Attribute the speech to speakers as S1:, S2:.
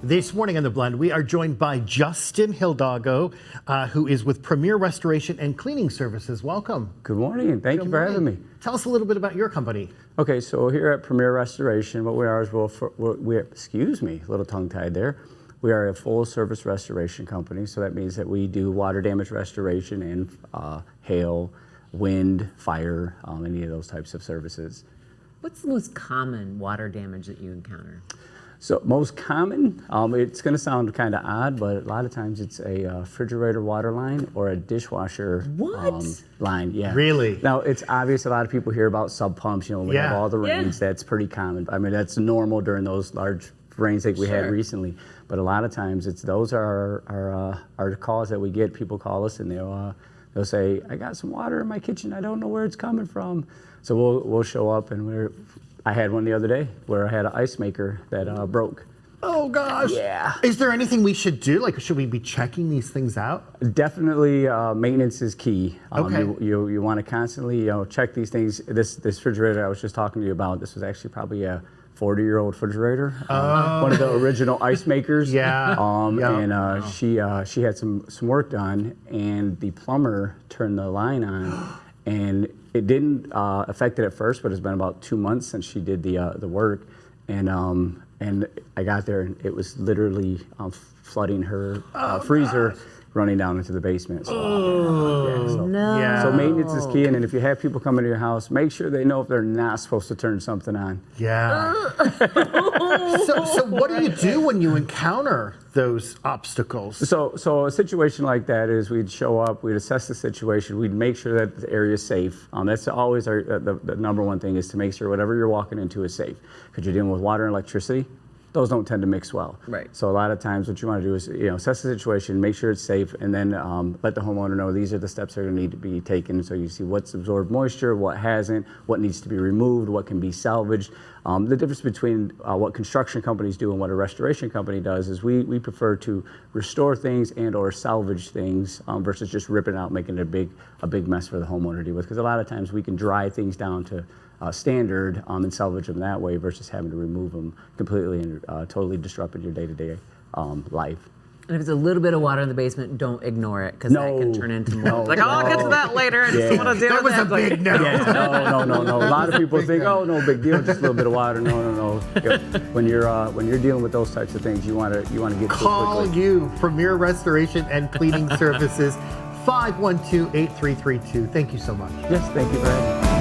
S1: This morning on The Blend, we are joined by Justin Hildago, who is with Premier Restoration and Cleaning Services. Welcome.
S2: Good morning, and thank you for having me.
S1: Tell us a little bit about your company.
S2: Okay, so here at Premier Restoration, what we are is excuse me, a little tongue-tied there. We are a full-service restoration company, so that means that we do water damage restoration and hail, wind, fire, any of those types of services.
S3: What's the most common water damage that you encounter?
S2: So most common, it's going to sound kind of odd, but a lot of times it's a refrigerator water line or a dishwasher line. Yeah.
S1: Really?
S2: Now it's obvious a lot of people hear about sub pumps. You know, we have all the rains. That's pretty common. I mean, that's normal during those large rains like we had recently. But a lot of times those are our calls that we get. People call us and they'll say, "I got some water in my kitchen. I don't know where it's coming from." So we'll show up and I had one the other day where I had an ice maker that broke.
S1: Oh gosh.
S2: Yeah.
S1: Is there anything we should do? Like, should we be checking these things out?
S2: Definitely, maintenance is key.
S1: Okay.
S2: You want to constantly, check these things. This refrigerator I was just talking to you about, this was actually probably a 40-year-old refrigerator. One of the original ice makers.
S1: Yeah.
S2: And she had some work done, and the plumber turned the line on, and it didn't affect it at first, but it's been about 2 months since she did the work, and I got there and it was literally flooding her freezer, running down into the basement. So, so maintenance is key, and then if you have people come into your house, make sure they know if they're not supposed to turn something on.
S1: Yeah. So what do you do when you encounter those obstacles?
S2: So a situation like that is we'd show up, we'd assess the situation, we'd make sure that the area is safe. That's always the number one thing, is to make sure whatever you're walking into is safe. Because you're dealing with water and electricity, those don't tend to mix well.
S3: Right.
S2: So a lot of times what you want to do is assess the situation, make sure it's safe, and then let the homeowner know these are the steps that are going to need to be taken. So you see what's absorbed moisture, what hasn't, what needs to be removed, what can be salvaged. The difference between what construction companies do and what a restoration company does is we prefer to restore things and or salvage things versus just ripping it out, making it a big mess for the homeowner to deal with. Because a lot of times we can dry things down to standard and salvage them that way versus having to remove them completely and totally disrupting your day-to-day life.
S3: And if it's a little bit of water in the basement, don't ignore it, because that can turn into more. Like, I'll get to that later. I just don't want to deal with that.
S1: That was a big no.
S2: Yeah, no. A lot of people think, oh, no big deal, just a little bit of water. No. When you're dealing with those types of things, you want to get to it quickly.
S1: Call you, Premier Restoration and Cleaning Services, 512-8332. Thank you so much.
S2: Yes, thank you for having me.